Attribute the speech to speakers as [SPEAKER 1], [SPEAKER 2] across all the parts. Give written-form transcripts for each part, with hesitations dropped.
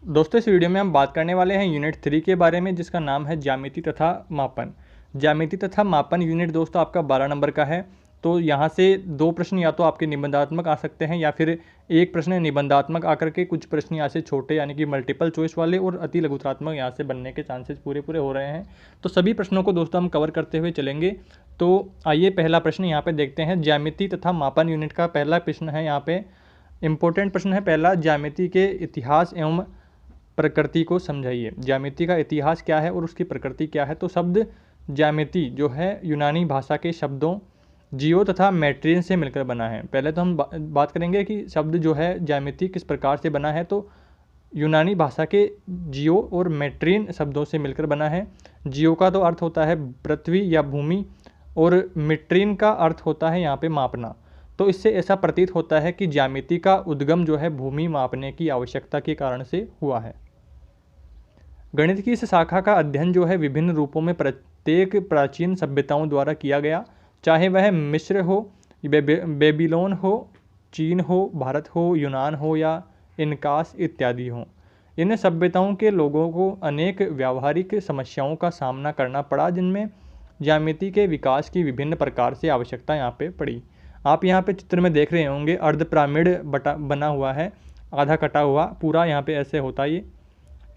[SPEAKER 1] दोस्तों इस वीडियो में हम बात करने वाले हैं यूनिट 3 के बारे में, जिसका नाम है ज्यामिति तथा मापन। ज्यामिति तथा मापन यूनिट दोस्तों आपका 12 नंबर का है। तो यहाँ से 2 प्रश्न या तो आपके निबंधात्मक आ सकते हैं या फिर एक प्रश्न निबंधात्मक आकर के कुछ प्रश्न यहाँ से छोटे यानी कि मल्टीपल चॉइस वाले और अति लघुत्रात्मक यहाँ से बनने के चांसेस पूरे हो रहे हैं। तो सभी प्रश्नों को दोस्तों हम कवर करते हुए चलेंगे। तो आइए पहला प्रश्न यहाँ पे देखते हैं। ज्यामिति तथा मापन यूनिट का पहला प्रश्न है, यहाँ पे इंपॉर्टेंट प्रश्न है पहला, ज्यामिति के इतिहास एवं प्रकृति को समझाइए। ज्यामिति का इतिहास क्या है और उसकी प्रकृति क्या है। तो शब्द ज्यामिति जो है यूनानी भाषा के शब्दों जियो तथा मैट्रिन से मिलकर बना है। पहले तो हम बात करेंगे कि शब्द जो है ज्यामिति किस प्रकार से बना है। तो यूनानी भाषा के जियो और मैट्रिन शब्दों से मिलकर बना है। जियो का तो अर्थ होता है पृथ्वी या भूमि और मैट्रिन का अर्थ होता है यहाँ पे मापना। तो इससे ऐसा प्रतीत होता है कि ज्यामिति का उद्गम जो है भूमि मापने की आवश्यकता के कारण से हुआ है। गणित की इस शाखा का अध्ययन जो है विभिन्न रूपों में प्रत्येक प्राचीन सभ्यताओं द्वारा किया गया, चाहे वह मिस्र हो, बेबीलोन हो, चीन हो, भारत हो, यूनान हो या इनकास इत्यादि हो। इन सभ्यताओं के लोगों को अनेक व्यावहारिक समस्याओं का सामना करना पड़ा, जिनमें ज्यामिति के विकास की विभिन्न प्रकार से आवश्यकता यहाँ पे पड़ी। आप यहाँ पे चित्र में देख रहे होंगे अर्ध पिरामिड बना हुआ है, आधा कटा हुआ, पूरा यहाँ पे ऐसे होता है। ये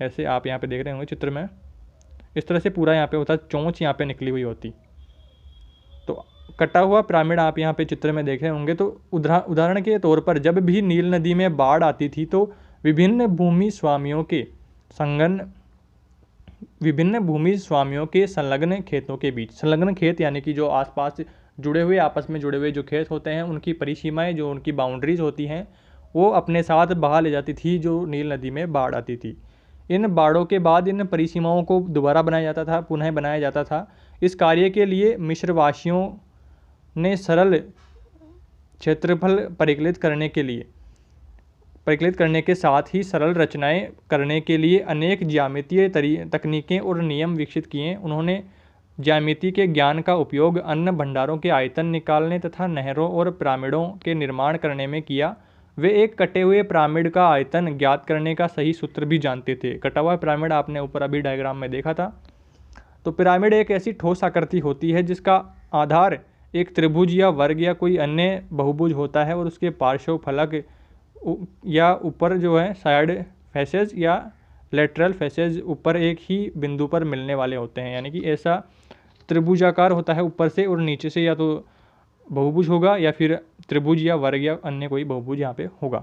[SPEAKER 1] ऐसे आप यहाँ पे देख रहे होंगे चित्र में, इस तरह से पूरा यहाँ पे होता है, चोंच यहाँ पे निकली हुई होती। तो कटा हुआ पिरामिड आप यहाँ पे चित्र में देख रहे होंगे। तो उदाहरण के तौर पर जब भी नील नदी में बाढ़ आती थी तो विभिन्न भूमि स्वामियों के संलग्न खेतों के बीच, संलग्न खेत यानी कि जो आसपास जुड़े हुए आपस में जुड़े हुए जो खेत होते हैं, उनकी परिसीमाएं जो उनकी बाउंड्रीज होती हैं वो अपने साथ बहा ले जाती थी जो नील नदी में बाढ़ आती थी। इन बाढ़ों के बाद इन परिसीमाओं को दोबारा बनाया जाता था, पुनः बनाया जाता था। इस कार्य के लिए मिस्रवासियों ने सरल क्षेत्रफल परिकलित करने के साथ ही सरल रचनाएं करने के लिए अनेक ज्यामितीय तकनीकें और नियम विकसित किए। उन्होंने ज्यामिति के ज्ञान का उपयोग अन्न भंडारों के आयतन निकालने तथा नहरों और पिरामिडों के निर्माण करने में किया। वे एक कटे हुए पिरामिड का आयतन ज्ञात करने का सही सूत्र भी जानते थे। कटा हुआ पिरामिड आपने ऊपर अभी डायग्राम में देखा था। तो पिरामिड एक ऐसी ठोस आकृति होती है जिसका आधार एक त्रिभुज या वर्ग या कोई अन्य बहुभुज होता है और उसके पार्श्व फलक या ऊपर जो है साइड फेसेस या लेटरल फेसेस ऊपर एक ही बिंदु पर मिलने वाले होते हैं, यानी कि ऐसा त्रिभुजाकार होता है ऊपर से और नीचे से या तो बहुभुज होगा या फिर त्रिभुज या वर्ग या अन्य कोई बहुभुज यहाँ पे होगा।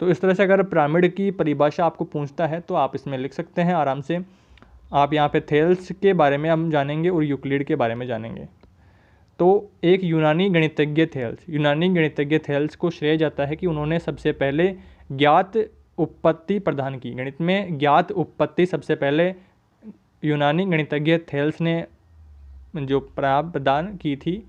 [SPEAKER 1] तो इस तरह से अगर पिरामिड की परिभाषा आपको पूछता है तो आप इसमें लिख सकते हैं आराम से। आप यहाँ पे थेल्स के बारे में हम जानेंगे और यूक्लिड के बारे में जानेंगे। तो एक यूनानी गणितज्ञ थेल्स को श्रेय जाता है कि उन्होंने सबसे पहले ज्ञात उत्पत्ति प्रदान की। गणित में ज्ञात उत्पत्ति सबसे पहले यूनानी गणितज्ञ थेल्स ने जो प्रदान की थी।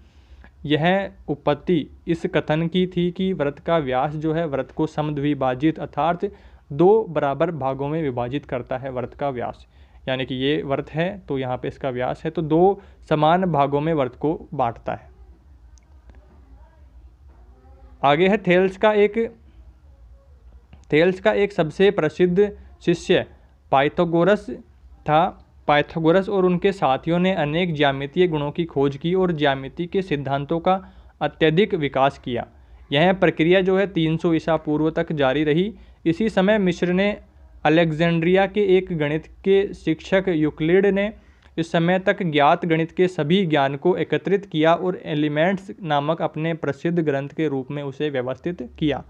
[SPEAKER 1] यह उत्पत्ति इस कथन की थी कि वृत्त का व्यास जो है वृत्त को समद्विभाजित अर्थात 2 बराबर भागों में विभाजित करता है। वृत्त का व्यास यानी कि ये वृत्त है तो यहाँ पे इसका व्यास है, तो 2 समान भागों में वृत्त को बांटता है। आगे है थेल्स का एक सबसे प्रसिद्ध शिष्य पाइथागोरस था। पाइथागोरस और उनके साथियों ने अनेक ज्यामितीय गुणों की खोज की और ज्यामिति के सिद्धांतों का अत्यधिक विकास किया। यह प्रक्रिया जो है 300 ईसा पूर्व तक जारी रही। इसी समय मिस्र ने अलेक्जेंड्रिया के एक गणित के शिक्षक यूक्लिड ने इस समय तक ज्ञात गणित के सभी ज्ञान को एकत्रित किया और एलिमेंट्स नामक अपने प्रसिद्ध ग्रंथ के रूप में उसे व्यवस्थित किया।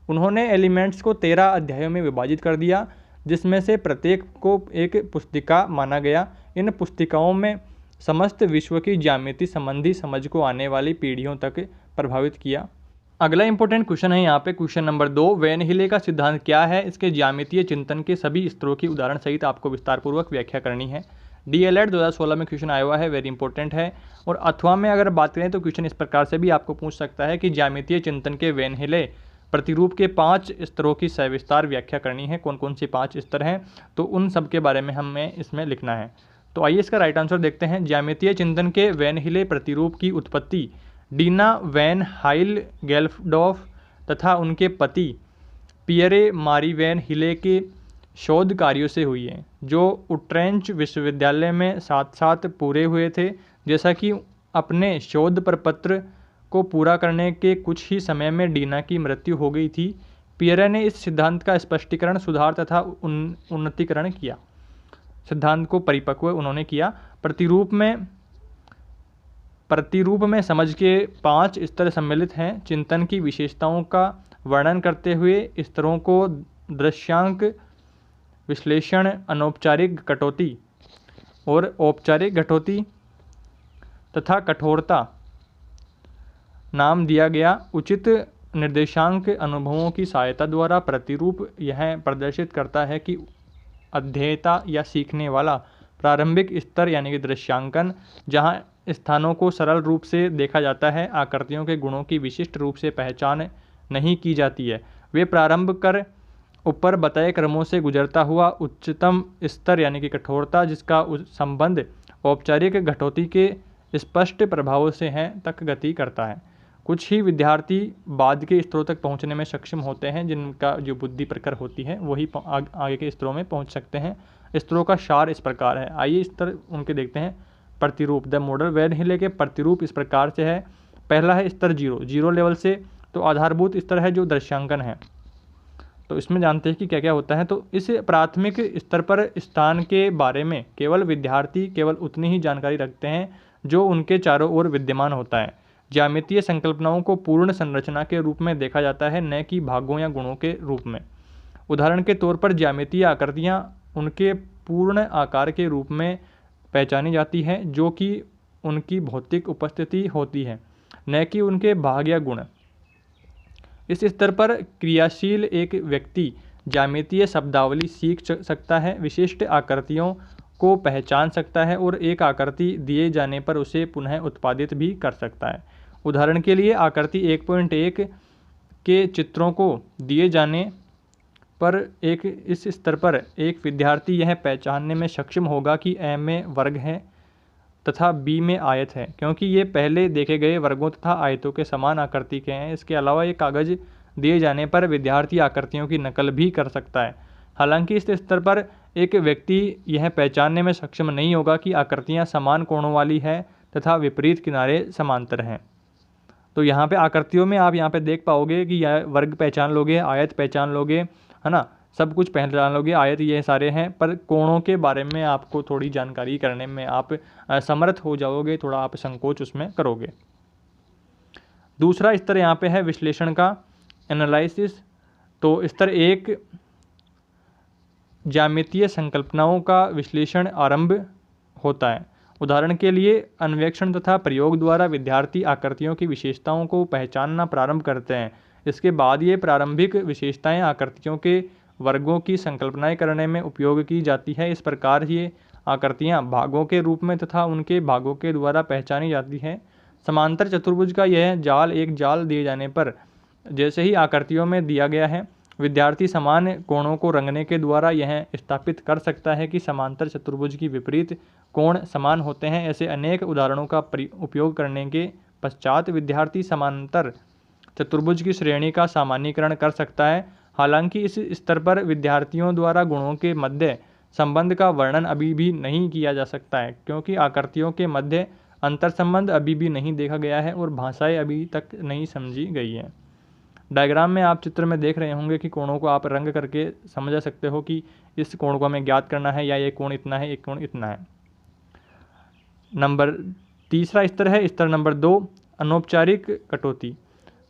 [SPEAKER 1] उन्होंने एलिमेंट्स को 13 अध्यायों में विभाजित कर दिया, जिसमें से प्रत्येक को एक पुस्तिका माना गया। इन पुस्तिकाओं में समस्त विश्व की ज्यामिति संबंधी समझ को आने वाली पीढ़ियों तक प्रभावित किया। अगला इंपॉर्टेंट क्वेश्चन है यहाँ पे क्वेश्चन नंबर 2, वैन हिले का सिद्धांत क्या है। इसके ज्यामितीय चिंतन के सभी स्तरों की उदाहरण सहित आपको विस्तारपूर्वक व्याख्या करनी है। DLED 2016 में क्वेश्चन आया हुआ है, वेरी इंपॉर्टेंट है। और अथवा में अगर बात करें तो क्वेश्चन इस प्रकार से भी आपको पूछ सकता है कि ज्यामितीय चिंतन के वैन हिले प्रतिरूप के 5 स्तरों की सविस्तार व्याख्या करनी है। कौन कौन से 5 स्तर हैं, तो उन सब के बारे में हमें इसमें लिखना है। तो आइए इसका राइट आंसर देखते हैं। ज्यामितीय चिंतन के वैन हिले प्रतिरूप की उत्पत्ति डीना वैन हाइल गेल्फडॉफ तथा उनके पति पियरे मारी वैन हिले के शोध कार्यों से हुई है जो उट्रेंच विश्वविद्यालय में साथ साथ पूरे हुए थे। जैसा कि अपने शोध प्रपत्र को पूरा करने के कुछ ही समय में डीना की मृत्यु हो गई थी, पियरे ने इस सिद्धांत का स्पष्टीकरण, सुधार तथा उन्नतीकरण किया। सिद्धांत को परिपक्व उन्होंने किया। प्रतिरूप में समझ के 5 स्तर सम्मिलित हैं। चिंतन की विशेषताओं का वर्णन करते हुए स्तरों को दृश्यांक, विश्लेषण, अनौपचारिक कटौती और औपचारिक कटौती तथा कठोरता नाम दिया गया। उचित निर्देशांक अनुभवों की सहायता द्वारा प्रतिरूप यह प्रदर्शित करता है कि अध्येता या सीखने वाला प्रारंभिक स्तर यानी कि दृश्यांकन, जहाँ स्थानों को सरल रूप से देखा जाता है, आकृतियों के गुणों की विशिष्ट रूप से पहचान नहीं की जाती है, वे प्रारंभ कर ऊपर बताए क्रमों से गुजरता हुआ उच्चतम स्तर यानी कि कठोरता, जिसका संबंध औपचारिक कटौती के स्पष्ट प्रभावों से है, तक गति करता है। कुछ ही विद्यार्थी बाद के स्तरों तक पहुंचने में सक्षम होते हैं, जिनका जो बुद्धि प्रखर होती है वही आगे के स्तरों में पहुंच सकते हैं। स्तरों का सार इस प्रकार है। आइए स्तर उनके देखते हैं। प्रतिरूप, द मॉडल वेन हिले के प्रतिरूप इस प्रकार से है। पहला है स्तर 0 लेवल से, तो आधारभूत स्तर है जो दृश्यांकन है। तो इसमें जानते हैं कि क्या क्या होता है। तो इस प्राथमिक स्तर पर स्थान के बारे में केवल विद्यार्थी केवल उतनी ही जानकारी रखते हैं जो उनके चारों ओर विद्यमान होता है। ज्यामितीय संकल्पनाओं को पूर्ण संरचना के रूप में देखा जाता है, न कि भागों या गुणों के रूप में। उदाहरण के तौर पर ज्यामितीय आकृतियाँ उनके पूर्ण आकार के रूप में पहचानी जाती है जो कि उनकी भौतिक उपस्थिति होती है, न कि उनके भाग या गुण। इस स्तर पर क्रियाशील एक व्यक्ति ज्यामितीय शब्दावली सीख सकता है, विशिष्ट आकृतियों को पहचान सकता है और एक आकृति दिए जाने पर उसे पुनः उत्पादित भी कर सकता है। उदाहरण के लिए आकृति 1.1 के चित्रों को दिए जाने पर इस स्तर पर एक विद्यार्थी यह पहचानने में सक्षम होगा कि ए में वर्ग है तथा बी में आयत है, क्योंकि ये पहले देखे गए वर्गों तथा आयतों के समान आकृति के हैं। इसके अलावा ये कागज दिए जाने पर विद्यार्थी आकृतियों की नकल भी कर सकता है। हालांकि इस स्तर पर एक व्यक्ति यह पहचानने में सक्षम नहीं होगा कि आकृतियाँ समान कोणों वाली है तथा विपरीत किनारे समांतर हैं। तो यहाँ पे आकृतियों में आप यहाँ पे देख पाओगे कि यह वर्ग पहचान लोगे, आयत पहचान लोगे, है ना, सब कुछ पहचान लोगे, आयत ये सारे हैं, पर कोणों के बारे में आपको थोड़ी जानकारी करने में आप समर्थ हो जाओगे, थोड़ा आप संकोच उसमें करोगे। दूसरा स्तर यहाँ पे है विश्लेषण का, एनालिसिस। तो स्तर 1 ज्यामितीय संकल्पनाओं का विश्लेषण आरंभ होता है। उदाहरण के लिए अन्वेषण तथा प्रयोग द्वारा विद्यार्थी आकृतियों की विशेषताओं को पहचानना प्रारंभ करते हैं। इसके बाद ये प्रारंभिक विशेषताएं आकृतियों के वर्गों की संकल्पनाएं करने में उपयोग की जाती है। इस प्रकार ये आकृतियां भागों के रूप में तथा उनके भागों के द्वारा पहचानी जाती हैं। समांतर चतुर्भुज का यह जाल एक जाल दिए जाने पर जैसे ही आकृतियों में दिया गया है, विद्यार्थी समान कोणों को रंगने के द्वारा यह स्थापित कर सकता है कि समांतर चतुर्भुज की विपरीत कोण समान होते हैं। ऐसे अनेक उदाहरणों का उपयोग करने के पश्चात विद्यार्थी समांतर चतुर्भुज की श्रेणी का सामान्यीकरण कर सकता है। हालांकि इस स्तर पर विद्यार्थियों द्वारा गुणों के मध्य संबंध का वर्णन अभी भी नहीं किया जा सकता है, क्योंकि आकृतियों के मध्य अंतर संबंध अभी भी नहीं देखा गया है और भाषाएं अभी तक नहीं समझी गई हैं। डायग्राम में आप चित्र में देख रहे होंगे कि कोणों को आप रंग करके समझ सकते हो कि इस कोण को हमें ज्ञात करना है, या ये कोण इतना है, एक कोण इतना है। तीसरा स्तर है स्तर नंबर 2, अनौपचारिक कटौती।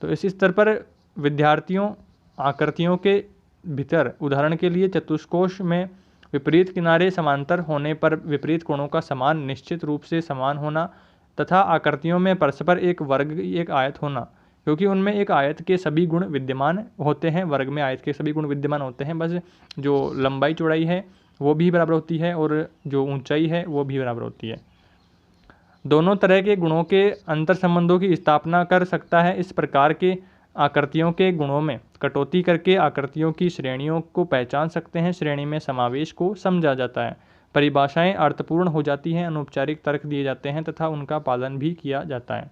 [SPEAKER 1] तो इस स्तर पर विद्यार्थियों आकृतियों के भीतर, उदाहरण के लिए चतुष्कोश में विपरीत किनारे समांतर होने पर विपरीत कोणों का समान निश्चित रूप से समान होना तथा आकृतियों में परस्पर एक वर्ग एक आयत होना, क्योंकि उनमें एक आयत के सभी गुण विद्यमान होते हैं, वर्ग में आयत के सभी गुण विद्यमान होते हैं, बस जो लंबाई चौड़ाई है वो भी बराबर होती है और जो ऊंचाई है वो भी बराबर होती है। दोनों तरह के गुणों के अंतर संबंधों की स्थापना कर सकता है। इस प्रकार के आकृतियों के गुणों में कटौती करके आकृतियों की श्रेणियों को पहचान सकते हैं। श्रेणी में समावेश को समझा जाता है, परिभाषाएं अर्थपूर्ण हो जाती हैं, अनौपचारिक तर्क दिए जाते हैं तथा उनका पालन भी किया जाता है।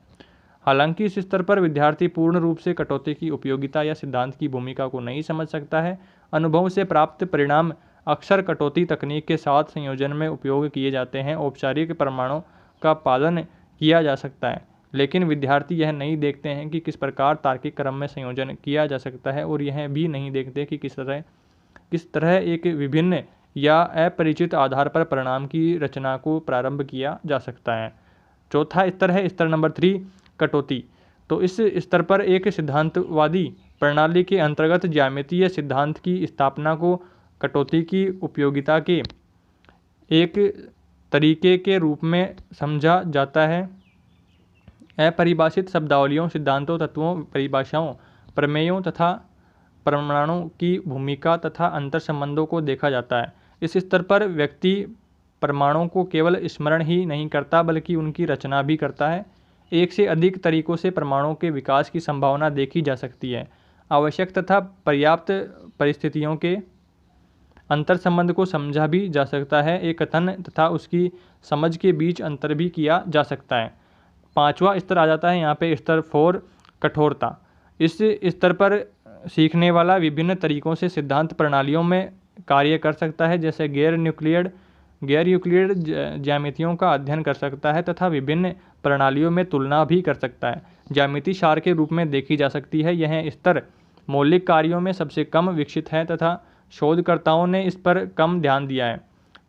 [SPEAKER 1] हालांकि इस स्तर पर विद्यार्थी पूर्ण रूप से कटौती की उपयोगिता या सिद्धांत की भूमिका को नहीं समझ सकता है। अनुभव से प्राप्त परिणाम अक्सर कटौती तकनीक के साथ संयोजन में उपयोग किए जाते हैं। औपचारिक प्रमाणों का पालन किया जा सकता है, लेकिन विद्यार्थी यह नहीं देखते हैं कि किस प्रकार तार्किक क्रम में संयोजन किया जा सकता है, और यह भी नहीं देखते कि किस तरह एक विभिन्न या अपरिचित आधार पर परिणाम की रचना को प्रारंभ किया जा सकता है। चौथा स्तर है स्तर नंबर 3, कटौती। तो इस स्तर पर एक सिद्धांतवादी प्रणाली के अंतर्गत ज्यामितीय सिद्धांत की स्थापना को कटौती की उपयोगिता के एक तरीके के रूप में समझा जाता है। अपरिभाषित शब्दावलियों, सिद्धांतों, तत्वों, परिभाषाओं, प्रमेयों तथा प्रमाणों की भूमिका तथा अंतर संबंधों को देखा जाता है। इस स्तर पर व्यक्ति प्रमाणों को केवल स्मरण ही नहीं करता बल्कि उनकी रचना भी करता है। एक से अधिक तरीकों से प्रमाणों के विकास की संभावना देखी जा सकती है। आवश्यक तथा पर्याप्त परिस्थितियों के अंतर संबंध को समझा भी जा सकता है। एक कथन तथा उसकी समझ के बीच अंतर भी किया जा सकता है। पांचवा स्तर आ जाता है यहाँ पे स्तर 4, कठोरता। इस स्तर पर सीखने वाला विभिन्न तरीकों से सिद्धांत प्रणालियों में कार्य कर सकता है, जैसे गैर यूक्लिड ज्यामितियों का अध्ययन कर सकता है तथा विभिन्न प्रणालियों में तुलना भी कर सकता है। ज्यामिति सार के रूप में देखी जा सकती है। यह स्तर मौलिक कार्यों में सबसे कम विकसित है तथा शोधकर्ताओं ने इस पर कम ध्यान दिया है।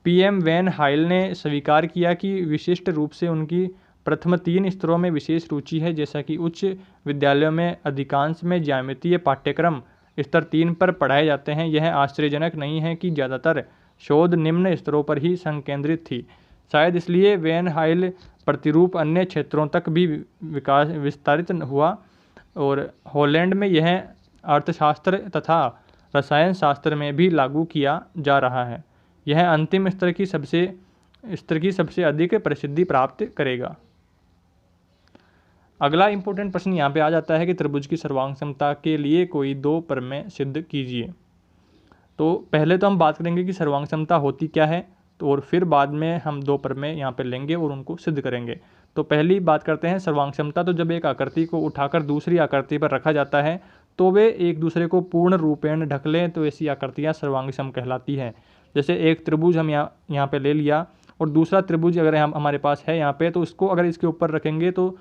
[SPEAKER 1] PM वैन हाइल ने स्वीकार किया कि विशिष्ट रूप से उनकी प्रथम 3 स्तरों में विशेष रुचि है, जैसा कि उच्च विद्यालयों में अधिकांश में ज्यामितीय पाठ्यक्रम स्तर 3 पर पढ़ाए जाते हैं। यह आश्चर्यजनक नहीं है कि ज़्यादातर शोध निम्न स्तरों पर ही संकेंद्रित थी। शायद इसलिए वैन हाइल प्रतिरूप अन्य क्षेत्रों तक भी विस्तारित हुआ, और हॉलैंड में यह अर्थशास्त्र तथा रसायन शास्त्र में भी लागू किया जा रहा है। यह अंतिम स्तर की सबसे अधिक प्रसिद्धि प्राप्त करेगा। अगला इंपॉर्टेंट प्रश्न यहाँ पे आ जाता है कि त्रिभुज की सर्वांग क्षमता के लिए कोई 2 प्रमेय सिद्ध कीजिए। तो पहले तो हम बात करेंगे कि सर्वांग क्षमता होती क्या है, तो और फिर बाद में हम 2 प्रमेय यहाँ पे लेंगे और उनको सिद्ध करेंगे। तो पहली बात करते हैं सर्वांग क्षमता। तो जब एक आकृति को उठाकर दूसरी आकृति पर रखा जाता है तो वे एक दूसरे को पूर्ण रूपेण ढक लें, तो ऐसी आकृतियाँ सर्वांगक्षम कहलाती हैं। जैसे एक त्रिभुज हम यहाँ पे ले लिया और दूसरा त्रिभुज अगर हमारे पास है यहाँ पे, तो इसको अगर इसके ऊपर रखेंगे तो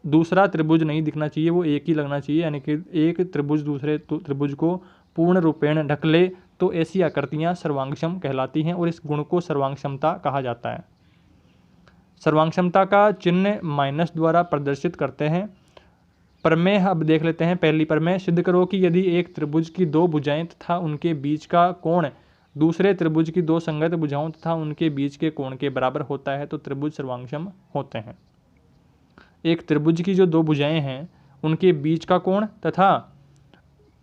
[SPEAKER 1] दूसरा त्रिभुज नहीं दिखना चाहिए, वो एक ही लगना चाहिए, यानी कि एक त्रिभुज दूसरे त्रिभुज को पूर्ण रूपेण ढक ले, तो ऐसी आकृतियाँ सर्वांगक्षम कहलाती हैं और इस गुण को सर्वांगक्षमता कहा जाता है। सर्वांगक्षमता का चिन्ह माइनस द्वारा प्रदर्शित करते हैं। प्रमेय अब देख लेते हैं। पहली प्रमेय, सिद्ध करो कि यदि एक त्रिभुज की 2 भुजाएं तथा उनके बीच का कोण दूसरे त्रिभुज की 2 संगत भुजाओं तथा उनके बीच के कोण के बराबर होता है तो त्रिभुज सर्वांगक्षम होते हैं। एक त्रिभुज की जो 2 भुजाएं हैं उनके बीच का कोण तथा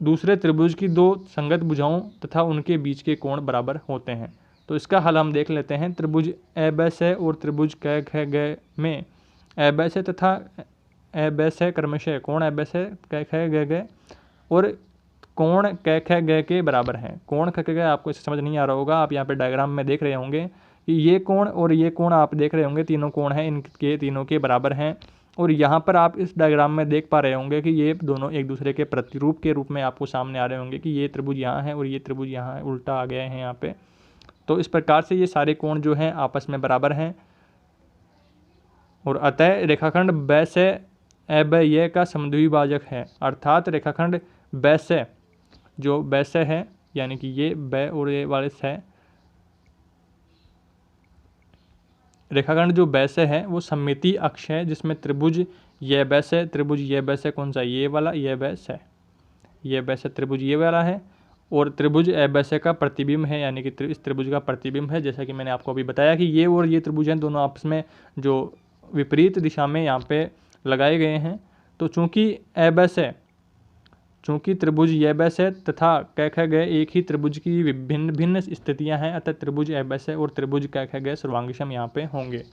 [SPEAKER 1] दूसरे त्रिभुज की 2 संगत भुजाओं तथा उनके बीच के कोण बराबर होते हैं। तो इसका हल हम देख लेते हैं। त्रिभुज एबेस और त्रिभुज कै ख ग में एबेस तथा एबेस क्रमशः कोण एबेस कै ख ग और कोण कै ख ग के बराबर हैं। कोण ख ग आपको इससे समझ नहीं आ रहा होगा, आप यहाँ पे डायग्राम में देख रहे होंगे कि ये कोण और ये कोण आप देख रहे होंगे, तीनों कोण हैं, इनके तीनों के बराबर हैं। और यहाँ पर आप इस डायग्राम में देख पा रहे होंगे कि ये दोनों एक दूसरे के प्रतिरूप के रूप में आपको सामने आ रहे होंगे कि ये त्रिभुज यहाँ है और ये त्रिभुज यहाँ है, उल्टा आ गए हैं यहाँ पे। तो इस प्रकार से ये सारे कोण जो हैं आपस में बराबर हैं और अतः रेखाखंड वैसे अव्यय का समद्विभाजक है। अर्थात रेखाखंड वैसे जो वैसे है, यानी कि ये बै और ये वाले है, रेखाखंड जो वैसे है वो सममितीय अक्ष है जिसमें त्रिभुज ये वैसे, त्रिभुज ये वैसे कौन सा, ये वाला, ये वैसे, ये वैसे त्रिभुज ये वाला है और त्रिभुज एबैसे का प्रतिबिंब है, यानी कि इस त्रिभुज का प्रतिबिंब है। जैसा कि मैंने आपको अभी बताया कि ये और ये त्रिभुज हैं, दोनों आपस में जो विपरीत दिशा में यहाँ पे लगाए गए हैं। तो चूँकि त्रिभुज एबैसे तथा कै ख ग एक ही त्रिभुज की विभिन्न भिन्न स्थितियाँ हैं, अतः त्रिभुज एबैसे और त्रिभुज कै ख ग सर्वांगक्षम यहाँ पे होंगे,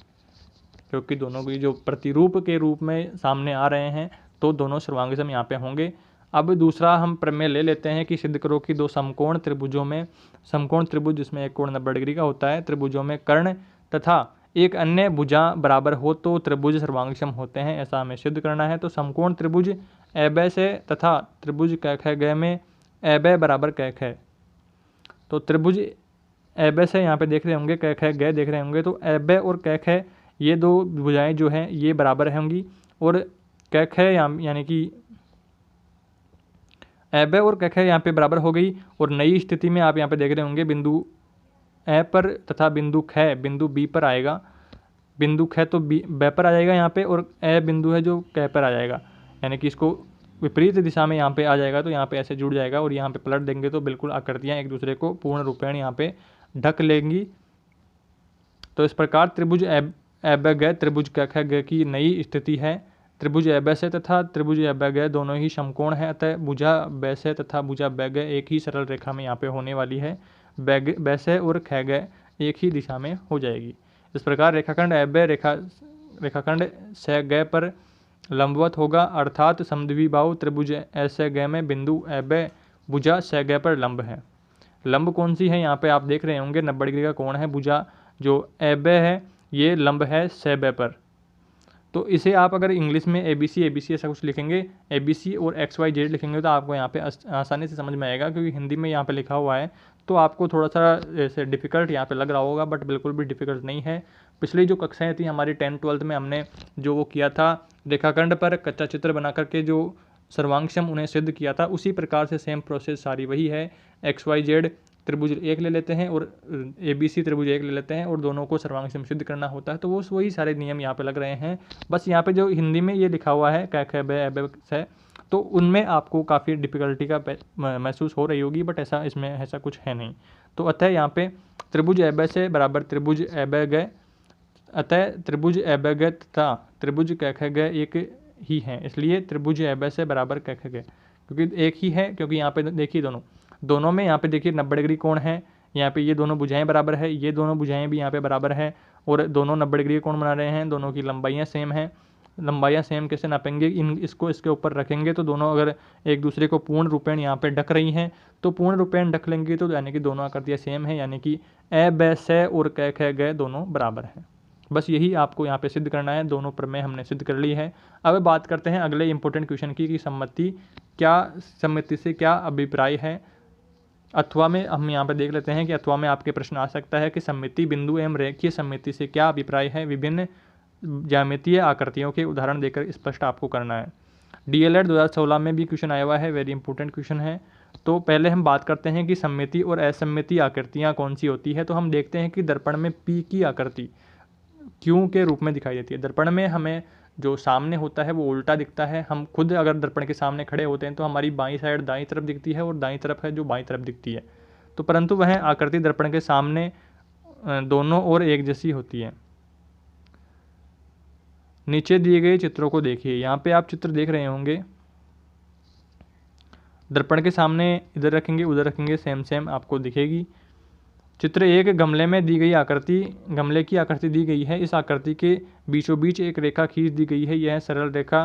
[SPEAKER 1] क्योंकि दोनों की जो प्रतिरूप के रूप में सामने आ रहे हैं तो दोनों सर्वांगक्षम यहाँ पे होंगे। अब दूसरा हम प्रमेय ले लेते हैं कि सिद्ध करो कि 2 समकोण त्रिभुजों में, समकोण त्रिभुज जिसमें एक कोण 90 डिग्री का होता है, त्रिभुजों में कर्ण तथा एक अन्य भुजा बराबर हो तो त्रिभुज सर्वांगक्षम होते हैं, ऐसा हमें सिद्ध करना है। तो समकोण त्रिभुज एबैसे तथा त्रिभुज कै ख ग में एबे बराबर कै ख, तो त्रिभुज एबे से यहाँ पे देख रहे होंगे, क ख ग देख रहे होंगे, तो एबे और क ख ये दो भुजाएं जो हैं ये बराबर होंगी, और क ख यानी कि एबे और क ख यहाँ पे बराबर हो गई। और नई स्थिति में आप यहाँ पे देख रहे होंगे बिंदु ए पर तथा बिंदु ख बिंदु बी पर आएगा, बिंदु ख तो बी ब पर आ जाएगा यहाँ पे, और ए बिंदु है जो क पर आ जाएगा, यानी कि इसको विपरीत दिशा में यहाँ पे आ जाएगा, तो यहाँ पे ऐसे जुड़ जाएगा, और यहाँ पे पलट देंगे तो बिल्कुल आकृतियाँ एक दूसरे को पूर्ण रूपेण यहाँ पे ढक लेंगी। तो इस प्रकार त्रिभुज एबे ग त्रिभुज क ख ग की नई स्थिति है। त्रिभुज एबे से तथा त्रिभुज एबे ग दोनों ही समकोण है, अतः भुजा ब से तथा भुजा ब ग एक ही सरल रेखा में यहाँ पे होने वाली है। ब से और ख ग एक ही दिशा में हो जाएगी। इस प्रकार रेखाखंड एबे रेखाखंड से ग पर लंबवत होगा, अर्थात समद्विबाहु त्रिभुज ऐसे ग में बिंदु एबे भुजा से ग पर लंब है। लंब कौन सी है, यहाँ पे आप देख रहे होंगे 90 डिग्री का कोण है, भुजा जो एबे है ये लंब है से ब पर। तो इसे आप अगर इंग्लिश में ABC ऐसा कुछ लिखेंगे, ABC और XYZ लिखेंगे तो आपको यहाँ पे आसानी से समझ में आएगा, क्योंकि हिंदी में यहाँ पे लिखा हुआ है तो आपको थोड़ा सा ऐसे डिफ़िकल्ट यहाँ पे लग रहा होगा, बट बिल्कुल भी डिफ़िकल्ट नहीं है। पिछली जो कक्षाएं थी हमारी 10th-12th में, हमने जो वो किया था रेखाखंड पर कच्चा चित्र बना करके जो सर्वांगसम उन्हें सिद्ध किया था, उसी प्रकार से सेम प्रोसेस सारी वही है। XYZ त्रिभुज एक ले लेते हैं और ABC त्रिभुज एक ले लेते हैं, और दोनों को सर्वांगसम सिद्ध करना होता है, तो वो वही सारे नियम यहाँ पे लग रहे हैं। बस यहाँ पे जो हिंदी में ये लिखा हुआ है क ख ब एबे से, तो उनमें आपको काफ़ी डिफ़िकल्टी का महसूस हो रही होगी, बट ऐसा इसमें ऐसा कुछ है नहीं। तो अतः यहाँ पे त्रिभुज एबे से बराबर त्रिभुज एबे ग, अतः त्रिभुज एबे ग तथा त्रिभुज क ख ग एक ही हैं, इसलिए त्रिभुज एबे से बराबर क ख ग, क्योंकि एक ही है, क्योंकि यहाँ पे देखिए दोनों में यहाँ पे देखिए 90 डिग्री कोण है, यहाँ पे ये दोनों भुजाएं बराबर है, ये दोनों भुजाएं भी यहाँ पे बराबर है, और दोनों 90 डिग्री कोण बना रहे हैं, दोनों की लंबाइयाँ सेम हैं। लंबाइयाँ सेम कैसे नापेंगे, इसको इसके ऊपर रखेंगे तो दोनों अगर एक दूसरे को पूर्ण रूपेण यहाँ पे ढक रही हैं तो पूर्ण रूपेण ढक लेंगे, तो यानी कि दोनों आकृतियाँ सेम है, यानी कि ए ब से और क ख ग दोनों बराबर हैं। बस यही आपको यहाँ पे सिद्ध करना है। दोनों प्रमेय हमने सिद्ध कर ली है। अब बात करते हैं अगले इंपॉर्टेंट क्वेश्चन की कि सम्मिति से क्या अभिप्राय है। अथवा में हम यहाँ पे देख लेते हैं कि अथवा में आपके प्रश्न आ सकता है कि सममिति बिंदु एवं रेखीय सममिति से क्या अभिप्राय है, विभिन्न ज्यामितीय आकृतियों के उदाहरण देकर स्पष्ट आपको करना है। DLED 2016 में भी क्वेश्चन आया हुआ है, वेरी इंपॉर्टेंट क्वेश्चन है। तो पहले हम बात करते हैं कि सममिति और असममिति आकृतियाँ कौन सी होती है। तो हम देखते हैं कि दर्पण में P की आकृति क्यों के रूप में दिखाई देती है। दर्पण में हमें जो सामने होता है वो उल्टा दिखता है। हम खुद अगर दर्पण के सामने खड़े होते हैं तो हमारी बाईं साइड दाईं तरफ दिखती है और दाईं तरफ है जो बाईं तरफ दिखती है। तो परंतु वह आकृति दर्पण के सामने दोनों ओर एक जैसी होती है। नीचे दिए गए चित्रों को देखिए। यहाँ पे आप चित्र देख रहे होंगे, दर्पण के सामने इधर रखेंगे उधर रखेंगे सेम आपको दिखेगी। चित्र एक, गमले में दी गई आकृति, गमले की आकृति दी गई है। इस आकृति के बीचों बीच एक रेखा खींच दी गई है। यह सरल रेखा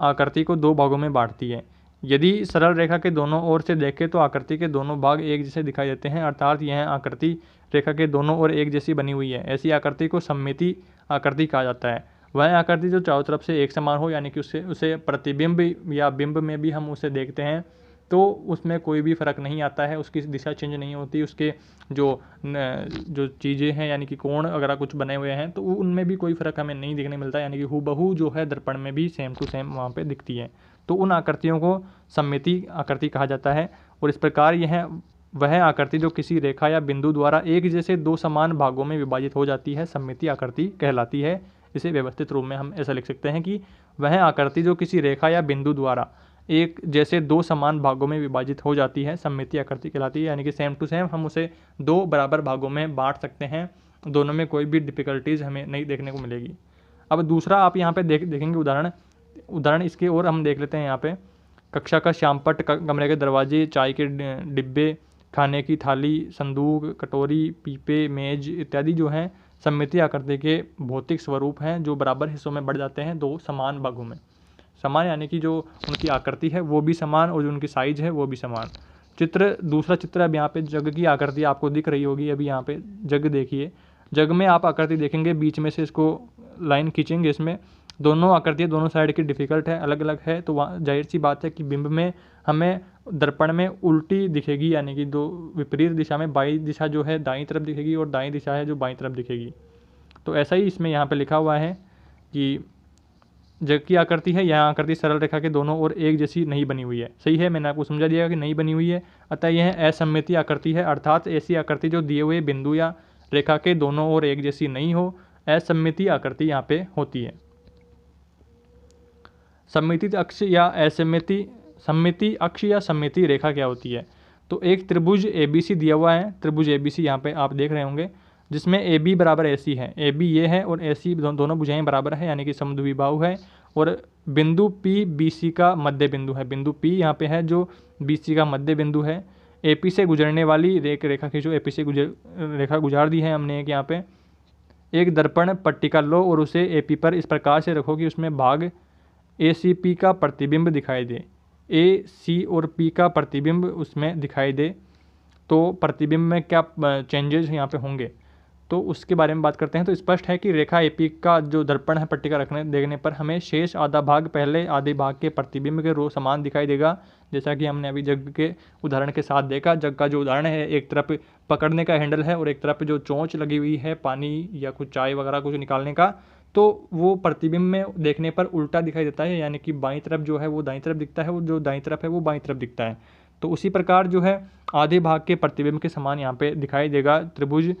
[SPEAKER 1] आकृति को दो भागों में बांटती है। यदि सरल रेखा के दोनों ओर से देखें तो आकृति के दोनों भाग एक जैसे दिखाई देते हैं, अर्थात यह आकृति रेखा के दोनों ओर एक जैसी बनी हुई है। ऐसी आकृति को सममिति आकृति कहा जाता है। वह आकृति जो चारों तरफ से एक समान हो, यानी कि उसे प्रतिबिंब या बिंब में भी हम उसे देखते हैं तो उसमें कोई भी फ़र्क नहीं आता है, उसकी दिशा चेंज नहीं होती, उसके जो चीज़ें हैं यानी कि कोण वगैरह कुछ बने हुए हैं तो उनमें भी कोई फ़र्क हमें नहीं देखने मिलता, यानी कि हूबहू जो है दर्पण में भी सेम टू सेम वहाँ पे दिखती है। तो उन आकृतियों को सममिति आकृति कहा जाता है। और इस प्रकार यह वह आकृति जो किसी रेखा या बिंदु द्वारा एक जैसे दो समान भागों में विभाजित हो जाती है, सममिति आकृति कहलाती है। इसे व्यवस्थित रूप में हम ऐसा लिख सकते हैं कि वह आकृति जो किसी रेखा या बिंदु द्वारा एक जैसे दो समान भागों में विभाजित हो जाती है, सममिति आकृति कहलाती है। यानी कि सेम टू सेम हम उसे दो बराबर भागों में बांट सकते हैं, दोनों में कोई भी डिफ़िकल्टीज़ हमें नहीं देखने को मिलेगी। अब दूसरा आप यहाँ पे देखेंगे उदाहरण इसके और हम देख लेते हैं। यहाँ पे कक्षा का श्यामपट्ट, कमरे के दरवाजे, चाय के डिब्बे, खाने की थाली, संदूक, कटोरी, पीपे, मेज इत्यादि जो हैं सममिति आकृति के भौतिक स्वरूप हैं जो बराबर हिस्सों में बढ़ जाते हैं दो समान भागों में। समान यानी कि जो उनकी आकृति है वो भी समान और जो उनकी साइज है वो भी समान। दूसरा चित्र अब यहाँ पे जग की आकृति आपको दिख रही होगी। अभी यहाँ पे जग देखिए, जग में आप आकृति देखेंगे, बीच में से इसको लाइन खींचेंगे, इसमें दोनों आकृतियाँ दोनों साइड की डिफ़िकल्ट है, अलग अलग है, तो वहाँ जाहिर सी बात है कि बिंब में हमें दर्पण में उल्टी दिखेगी, यानी कि दो विपरीत दिशा में, बाईं दिशा जो है दाईं तरफ दिखेगी और दाईं दिशा है जो बाईं तरफ दिखेगी। तो ऐसा ही इसमें यहाँ पे लिखा हुआ है कि जग की आकृति है, यह आकृति सरल रेखा के दोनों ओर एक जैसी नहीं बनी हुई है। सही है, मैंने आपको समझा दिया कि नहीं बनी हुई है, अतः यह असममितीय आकृति है, अर्थात ऐसी आकृति जो दिए हुए बिंदु या रेखा के दोनों ओर एक जैसी नहीं हो, असममितीय आकृति यहाँ पे होती है। सममिति अक्ष या असममिति, सममिति अक्ष या सममिति रेखा क्या होती है? तो एक त्रिभुज ABC दिया हुआ है, त्रिभुज ABC यहाँ पे आप देख रहे होंगे, जिसमें AB बराबर AC है, AB ये है और AC दोनों भुजाएं बराबर है, यानी कि समद्विबाहु है, और बिंदु P BC का मध्य बिंदु है। बिंदु P यहाँ पे है जो BC का मध्य बिंदु है। AP से गुजरने वाली रेखा खींचो, AP से रेखा गुजार दी है हमने एक यहाँ पे। एक दर्पण पट्टिका लो और उसे AP पर इस प्रकार से रखो कि उसमें भाग ACP का प्रतिबिंब दिखाई दे, AC और P का प्रतिबिंब उसमें दिखाई दे। तो प्रतिबिंब में क्या चेंजेस यहाँ पे होंगे, तो उसके बारे में बात करते हैं। तो स्पष्ट है कि रेखा AP का जो दर्पण है पट्टिका रखने देखने पर हमें शेष आधा भाग पहले आधे भाग के प्रतिबिंब के समान दिखाई देगा, जैसा कि हमने अभी जग के उदाहरण के साथ देखा। जग का जो उदाहरण है, एक तरफ पकड़ने का हैंडल है और एक तरफ जो चोंच लगी हुई है पानी या कुछ चाय वगैरह कुछ निकालने का, तो वो प्रतिबिंब में देखने पर उल्टा दिखाई देता है, यानी कि बाईं तरफ जो है वो दाईं तरफ दिखता है और जो दाईं तरफ है वो बाईं तरफ दिखता है। तो उसी प्रकार जो है आधे भाग के प्रतिबिंब के समान यहाँ पे दिखाई देगा त्रिभुज।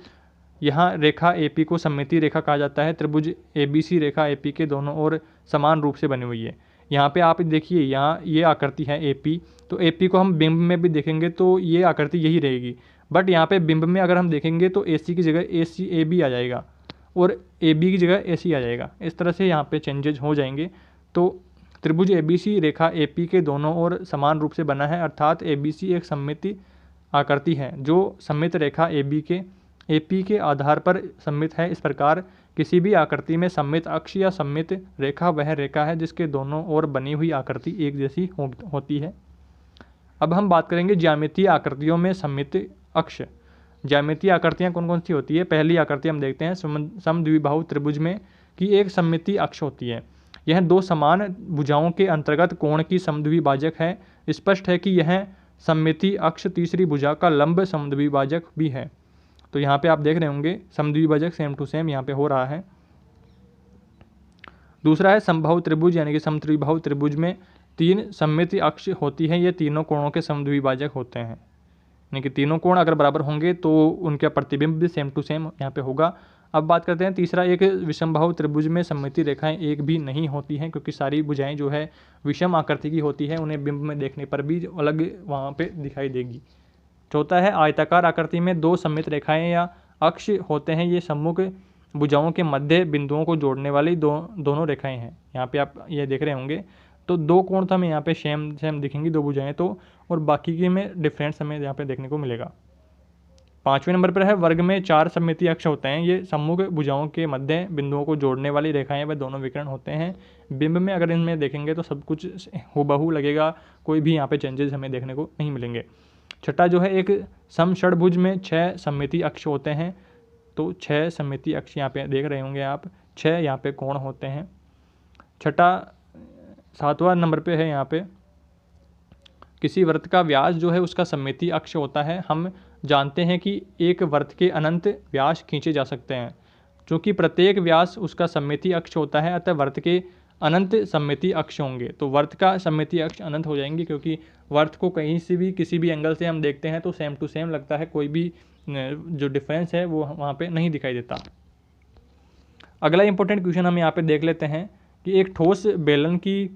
[SPEAKER 1] यहाँ रेखा AP को सममिति रेखा कहा जाता है। त्रिभुज ABC रेखा AP के दोनों ओर समान रूप से बनी हुई है। यहाँ पे आप देखिए, यहाँ ये आकृति है AP, तो AP को हम बिंब में भी देखेंगे तो ये आकृति यही रहेगी, बट यहाँ पे बिंब में अगर हम देखेंगे तो AC की जगह AB आ जाएगा और AB की जगह AC आ जाएगा। इस तरह से यहाँ पे चेंजेज हो जाएंगे। तो त्रिभुज ABC रेखा AP के दोनों ओर समान रूप से बना है, अर्थात ABC एक सममिति आकृति है जो सममित रेखा AP के आधार पर सममित है। इस प्रकार किसी भी आकृति में सममित अक्ष या सममित रेखा वह रेखा है जिसके दोनों ओर बनी हुई आकृति एक जैसी होती है। अब हम बात करेंगे ज्यामितीय आकृतियों में सममित अक्ष। ज्यामितीय आकृतियाँ कौन कौन सी होती है? पहली आकृति हम देखते हैं समद्विबाहु त्रिभुज में कि एक सममितीय अक्ष होती है। यह दो समान भुजाओं के अंतर्गत कोण की समद्विभाजक है। स्पष्ट है कि यह सममितीय अक्ष तीसरी भुजा का लंब समद्विभाजक भी है। तो यहाँ पे आप देख रहे होंगे समद्विभाजक सेम टू सेम यहाँ पे हो रहा है। दूसरा है समबाहु त्रिभुज, यानी कि समत्रिबाहु त्रिभुज में तीन सममितीय अक्ष होती है। ये तीनों कोणों के समद्विभाजक होते हैं, यानी कि तीनों कोण अगर बराबर होंगे तो उनका प्रतिबिंब भी सेम टू सेम यहाँ पे होगा। अब बात करते हैं तीसरा, एक विषमबाहु त्रिभुज में सममितीय रेखाएं एक भी नहीं होती हैं, क्योंकि सारी भुजाएं जो है विषम आकृति की होती है, उन्हें बिंब में देखने पर भी अलग वहाँ पे दिखाई देगी। चौथा है आयताकार आकृति में दो सममित रेखाएं या अक्ष होते हैं। ये सम्मुख भुजाओं के मध्य बिंदुओं को जोड़ने वाली दोनों रेखाएं हैं। यहाँ पे आप ये देख रहे होंगे, तो दो कोण तो हमें यहाँ पे सेम दिखेंगी, दो भुजाएं तो, और बाकी के में डिफरेंस हमें यहाँ पे देखने को मिलेगा। पाँचवें नंबर पर है वर्ग में चार सममितीय अक्ष होते हैं। ये सम्मुख भुजाओं के मध्य बिंदुओं को जोड़ने वाली रेखाएं व दोनों विकर्ण होते हैं। बिंब में अगर इनमें देखेंगे तो सब कुछ हूबहू लगेगा, कोई भी यहाँ पे चेंजेस हमें देखने को नहीं मिलेंगे। छठा जो है, एक समषड्भुज में 6 सममितीय अक्ष होते हैं। तो 6 सममितीय अक्ष यहाँ पे देख रहे होंगे आप, 6 यहाँ पे कोण होते हैं। छठा 7वां नंबर पे है, यहाँ पे किसी वृत्त का व्यास जो है उसका सममितीय अक्ष होता है। हम जानते हैं कि एक वृत्त के अनंत व्यास खींचे जा सकते हैं, क्योंकि प्रत्येक व्यास उसका सममितीय अक्ष होता है, अतः वृत्त के अनंत सममितीय अक्ष होंगे। तो वृत्त का सममितीय अक्ष अनंत हो जाएंगे, क्योंकि वृत्त को कहीं से भी किसी भी एंगल से हम देखते हैं तो सेम टू सेम लगता है, कोई भी जो डिफरेंस है वो वहाँ पे नहीं दिखाई देता। अगला इंपॉर्टेंट क्वेश्चन हम यहाँ पे देख लेते हैं कि एक ठोस बेलन की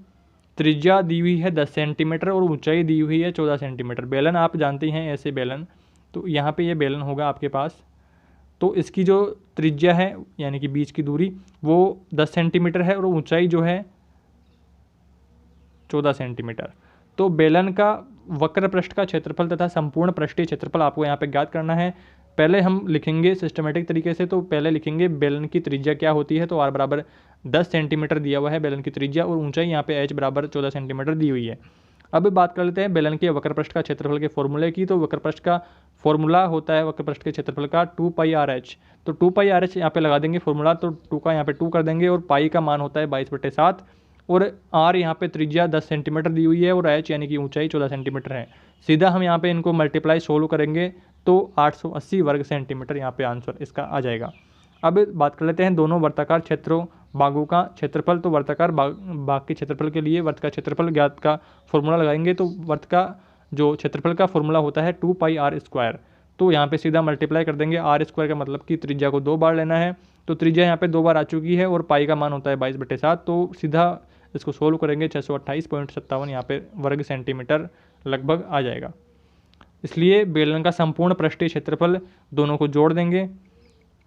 [SPEAKER 1] त्रिज्या दी हुई है 10 सेंटीमीटर और ऊंचाई दी हुई है 14 सेंटीमीटर। बेलन आप जानते हैं, ऐसे बेलन, तो यहाँ पे ये बेलन होगा आपके पास। तो इसकी जो त्रिज्या है यानी कि बीच की दूरी वो 10 सेंटीमीटर है और ऊंचाई जो है 14 सेंटीमीटर। तो बेलन का वक्र पृष्ठ का क्षेत्रफल तथा संपूर्ण पृष्ठीय क्षेत्रफल आपको यहाँ पे ज्ञात करना है। पहले हम लिखेंगे सिस्टमेटिक तरीके से, तो पहले लिखेंगे बेलन की त्रिज्या क्या होती है। तो r बराबर 10 सेंटीमीटर दिया हुआ है बेलन की त्रिज्या, और ऊंचाई यहाँ पे h बराबर 14 सेंटीमीटर दी हुई है। अब बात कर लेते हैं बेलन के वक्र पृष्ठ का क्षेत्रफल के फॉर्मूले की। तो वक्र पृष्ठ का फॉर्मूला होता है वक्र पृष्ठ के क्षेत्रफल का 2πrh। तो 2πrh यहाँ पे लगा देंगे फॉर्मूला, तो 2 का यहाँ पे 2 कर देंगे और पाई का मान होता है 22/7। और आर यहाँ पे त्रिज्या 10 सेंटीमीटर दी हुई है और एच यानी कि ऊंचाई 14 सेंटीमीटर है। सीधा हम यहाँ पे इनको मल्टीप्लाई सोल्व करेंगे तो 880 वर्ग सेंटीमीटर यहाँ पे आंसर इसका आ जाएगा। अब बात कर लेते हैं दोनों वर्ताकार क्षेत्रों भागों का क्षेत्रफल। तो वर्ताकार भाग के क्षेत्रफल के लिए वर्त का क्षेत्रफल ज्ञात का फॉर्मूला लगाएंगे। तो वर्त का जो क्षेत्रफल का फॉर्मूला होता है 2πr²। तो यहाँ पे सीधा मल्टीप्लाई कर देंगे, r² का मतलब कि त्रिज्या को 2 बार लेना है। तो त्रिज्या यहाँ पे 2 बार आ चुकी है और पाई का मान होता है 22/7। तो सीधा इसको सोल्व करेंगे 628.57 यहाँ पे वर्ग सेंटीमीटर लगभग आ जाएगा। इसलिए बेलन का संपूर्ण पृष्ठीय क्षेत्रफल दोनों को जोड़ देंगे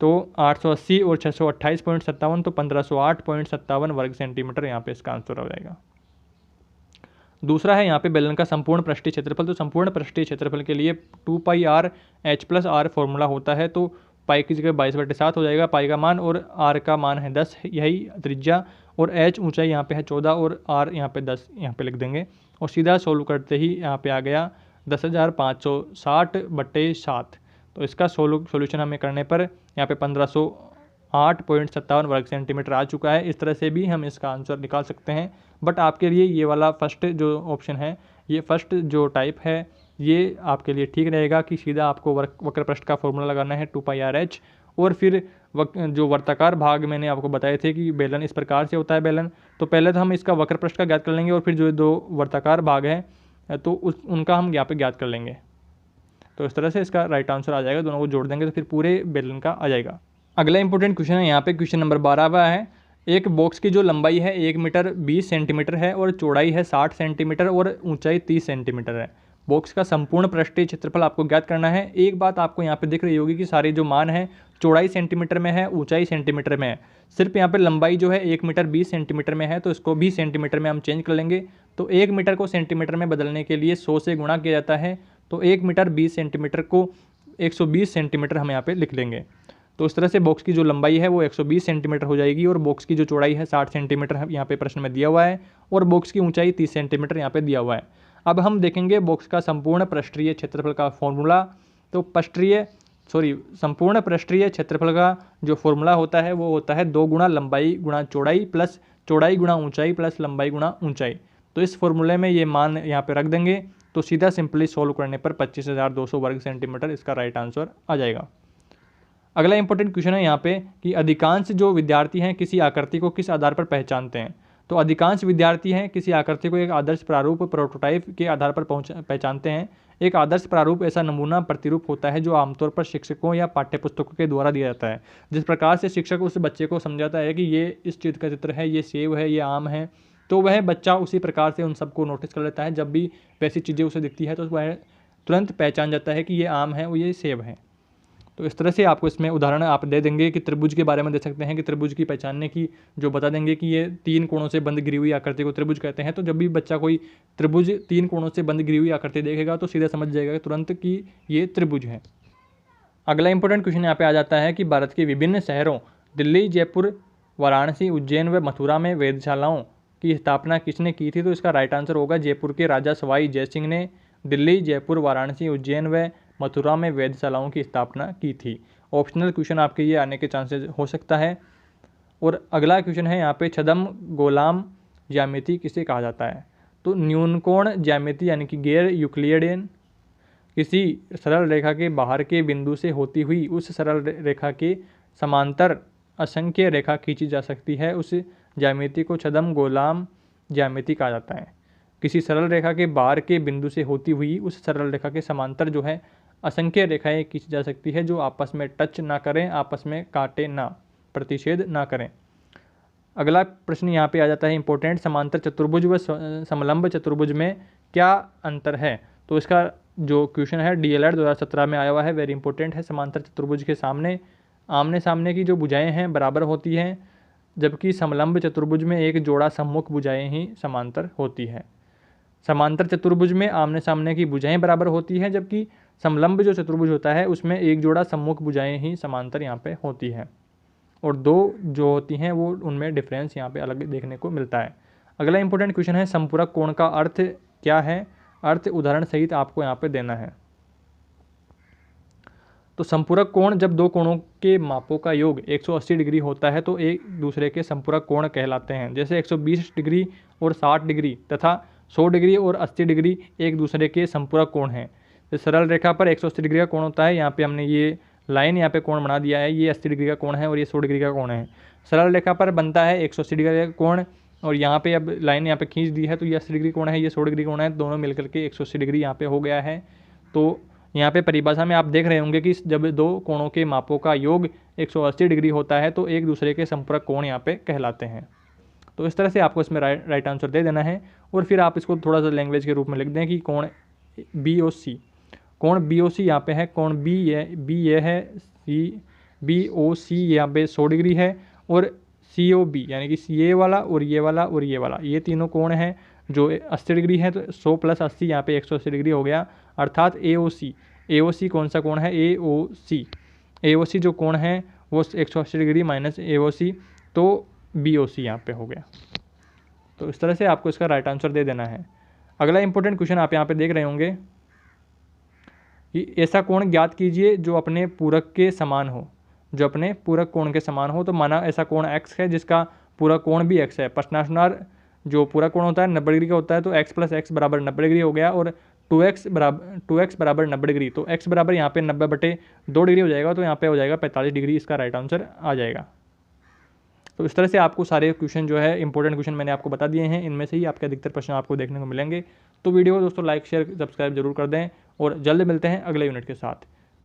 [SPEAKER 1] तो 880 और 628.57 तो 1508.57 वर्ग सेंटीमीटर यहाँ पे इसका आंसर हो जाएगा। दूसरा है यहाँ पे बेलन का संपूर्ण पृष्ठीय क्षेत्रफल। तो संपूर्ण पृष्ठीय क्षेत्रफल के लिए 2πr/h+r फॉर्मूला होता है। तो पाई की जगह 22/7 हो जाएगा पाई का मान, और r का मान है 10, यही त्रिज्या, और h ऊंचाई यहाँ पे है 14 और r यहाँ पे 10 यहाँ पे लिख देंगे। और सीधा सोल्व करते ही यहाँ पे आ गया 10,560/7। तो इसका सोल्यूशन हमें करने पर यहाँ पे 1508.57 वर्ग सेंटीमीटर आ चुका है। इस तरह से भी हम इसका आंसर निकाल सकते हैं, बट आपके लिए ये वाला फर्स्ट जो ऑप्शन है, ये फर्स्ट जो टाइप है, ये आपके लिए ठीक रहेगा कि सीधा आपको वक्र पृष्ठ का फॉर्मूला लगाना है 2πr/h, और फिर जो वर्ताकार भाग मैंने आपको बताए थे कि बेलन इस प्रकार से होता है बेलन। तो पहले तो हम इसका वक्र पृष्ठ का ज्ञात कर लेंगे और फिर जो दो वर्ताकार भाग हैं तो उनका हम यहाँ पे ज्ञात कर लेंगे। तो इस तरह से इसका राइट आंसर आ जाएगा। दोनों को जोड़ देंगे तो फिर पूरे बेलन का आ जाएगा। अगला इंपॉर्टेंट क्वेश्चन है यहाँ पे क्वेश्चन नंबर 12 है। एक बॉक्स की जो लंबाई है 1 मीटर 20 सेंटीमीटर है और चौड़ाई है 60 सेंटीमीटर और ऊंचाई 30 सेंटीमीटर है। बॉक्स का संपूर्ण पृष्ठीय क्षेत्रफल आपको ज्ञात करना है। एक बात आपको यहाँ पे दिख रही होगी कि सारे जो मान है चौड़ाई सेंटीमीटर में है, ऊंचाई सेंटीमीटर में है। सिर्फ यहाँ पे लंबाई जो है 1 मीटर 20 सेंटीमीटर में है, तो इसको भी सेंटीमीटर में हम चेंज कर लेंगे। तो 1 मीटर को सेंटीमीटर में बदलने के लिए 100 से गुणा किया जाता है। तो 1 मीटर 20 सेंटीमीटर को 120 सेंटीमीटर हम यहाँ पे लिख लेंगे। तो इस तरह से बॉक्स की जो लंबाई है वो 120 सेंटीमीटर हो जाएगी और बॉक्स की जो चौड़ाई है 60 सेंटीमीटर यहाँ पे प्रश्न में दिया हुआ है, और बॉक्स की ऊंचाई 30 सेंटीमीटर यहाँ पे दिया हुआ है। अब हम देखेंगे बॉक्स का संपूर्ण पृष्ठीय क्षेत्रफल का फॉर्मूला। तो संपूर्ण पृष्ठीय क्षेत्रफल का जो फॉर्मूला होता है वो होता है 2 गुणा लंबाई गुणा चौड़ाई प्लस चौड़ाई गुणा ऊंचाई प्लस लंबाई गुणा ऊंचाई। तो इस फॉर्मूले में ये मान यहाँ पे रख देंगे तो सीधा सिंपली सोल्व करने पर 25,200 वर्ग सेंटीमीटर इसका राइट आंसर आ जाएगा। अगला इंपॉर्टेंट क्वेश्चन है यहाँ पे कि अधिकांश जो विद्यार्थी हैं किसी आकृति को किस आधार पर पहचानते हैं। तो अधिकांश विद्यार्थी हैं किसी आकृति को एक आदर्श प्रारूप प्रोटोटाइप के आधार पर पहचानते हैं। एक आदर्श प्रारूप ऐसा नमूना प्रतिरूप होता है जो आमतौर पर शिक्षकों या पाठ्यपुस्तकों के द्वारा दिया जाता है। जिस प्रकार से शिक्षक उस बच्चे को समझाता है कि ये इस चीज़ का चित्र है, ये सेब है, ये आम है, तो वह बच्चा उसी प्रकार से उन सबको नोटिस कर लेता है। जब भी वैसी चीज़ें उसे दिखती है तो वह तुरंत पहचान जाता है कि ये आम है और ये सेब है। तो इस तरह से आपको इसमें उदाहरण आप दे देंगे कि त्रिभुज के बारे में दे सकते हैं कि त्रिभुज की पहचानने की जो बता देंगे कि ये 3 कोणों से बंद गिरी हुई आकृति को त्रिभुज कहते हैं। तो जब भी बच्चा कोई त्रिभुज 3 कोणों से बंद गिरी हुई आकृति देखेगा तो सीधा समझ जाएगा तुरंत कि ये त्रिभुज है। अगला इंपॉर्टेंट क्वेश्चन यहाँ पे आ जाता है कि भारत के विभिन्न शहरों दिल्ली, जयपुर, वाराणसी, उज्जैन व मथुरा में वेधशालाओं की स्थापना किसने की थी। तो इसका राइट आंसर होगा जयपुर के राजा सवाई जयसिंह ने दिल्ली, जयपुर, वाराणसी, उज्जैन व मथुरा में वेधशालाओं की स्थापना की थी। ऑप्शनल क्वेश्चन आपके ये आने के चांसेस हो सकता है। और अगला क्वेश्चन है यहाँ पे छद्म गोलाम ज्यामिति किसे कहा जाता है। तो न्यूनकोण ज्यामिति यानी कि गैर यूक्लिडियन किसी सरल रेखा के बाहर के बिंदु से होती हुई उस सरल रेखा के समांतर असंख्य रेखा खींची जा सकती है, उस ज्यामिति को छद्म गोलाम ज्यामिति कहा जाता है। किसी सरल रेखा के बाहर के बिंदु से होती हुई उस सरल रेखा के समांतर जो है असंख्य रेखाएं खींची जा सकती है जो आपस में टच ना करें, आपस में काटे ना, प्रतिच्छेद ना करें। अगला प्रश्न यहाँ पे आ जाता है इंपॉर्टेंट, समांतर चतुर्भुज व समलंब चतुर्भुज में क्या अंतर है। तो इसका जो क्वेश्चन है DLED 2017 में आया हुआ है, वेरी इंपॉर्टेंट है। समांतर चतुर्भुज के सामने आमने सामने की जो भुजाएं हैं बराबर होती हैं, जबकि समलंब चतुर्भुज में एक जोड़ा सम्मुख भुजाएं ही समांतर होती है। समांतर चतुर्भुज में आमने सामने की भुजाएं बराबर होती हैं, जबकि समलंब जो चतुर्भुज होता है उसमें एक जोड़ा सम्मुख भुजाएं ही समांतर यहाँ पे होती है, और 2 जो होती हैं वो उनमें डिफरेंस यहाँ पे अलग देखने को मिलता है। अगला इंपॉर्टेंट क्वेश्चन है संपूरक कोण का अर्थ क्या है। अर्थ उदाहरण सहित आपको यहाँ पे देना है। तो संपूरक कोण जब दो कोणों के मापों का योग 180 डिग्री होता है तो एक दूसरे के संपूरक कोण कहलाते हैं। जैसे 120 डिग्री और 60 डिग्री तथा 100 डिग्री और 80 डिग्री एक दूसरे के संपूरक कोण हैं। तो सरल रेखा पर 180 डिग्री का कोण होता है, यहाँ पे हमने ये लाइन यहाँ पे कोण बना दिया है, ये 80 डिग्री का कोण है और ये 100 डिग्री का कोण है। सरल रेखा पर बनता है 180 डिग्री का कोण और यहाँ पे अब लाइन यहाँ पे खींच दी है तो ये 80 डिग्री कोण है, ये 100 डिग्री कोण है, दोनों मिलकर के 180 डिग्री यहाँ पे हो गया है। तो यहाँ पे परिभाषा में आप देख रहे होंगे कि जब दो कोणों के मापों का योग 180 डिग्री होता है तो एक दूसरे के संपूरक कोण यहाँ पे कहलाते हैं। तो इस तरह से आपको इसमें राइट आंसर दे देना है और फिर आप इसको थोड़ा सा लैंग्वेज के रूप में लिख दें कि कोण BOC, कोण BOC यहाँ पे है, कोण B ये है, BOC यहाँ पे 100 डिग्री है और COB यानी कि ये वाला और ये वाला और ये वाला, ये तीनों कोण हैं जो 80 डिग्री है। तो 100 + 80 यहाँ पे 180 डिग्री हो गया। अर्थात AOC कौन सा कोण है, AOC जो कोण है वो 180 डिग्री माइनस AOC, तो BOC यहाँ पे हो गया। तो इस तरह से आपको इसका राइट आंसर दे देना है। अगला इंपॉर्टेंट क्वेश्चन आप यहाँ पे देख रहे होंगे कि ऐसा कोण ज्ञात कीजिए जो अपने पूरक के समान हो, जो अपने पूरक कोण के समान हो। तो माना ऐसा कोण x है जिसका पूरक कोण भी x है। प्रश्नानुसार जो पूरक कोण होता है 90 डिग्री का होता है, तो x + x बराबर 90 डिग्री हो गया और 2x बराबर 90 डिग्री। तो x बराबर यहाँ पे 90/2 डिग्री हो जाएगा, तो यहाँ पे हो जाएगा 45 डिग्री, इसका राइट आंसर आ जाएगा। तो इस तरह से आपको सारे क्वेश्चन जो है इंपॉर्टेंट क्वेश्चन मैंने आपको बता दिए हैं, इनमें से ही आपके अधिकतर प्रश्न आपको देखने को मिलेंगे। तो वीडियो को दोस्तों लाइक शेयर सब्सक्राइब जरूर कर दें और जल्द मिलते हैं अगले यूनिट के साथ।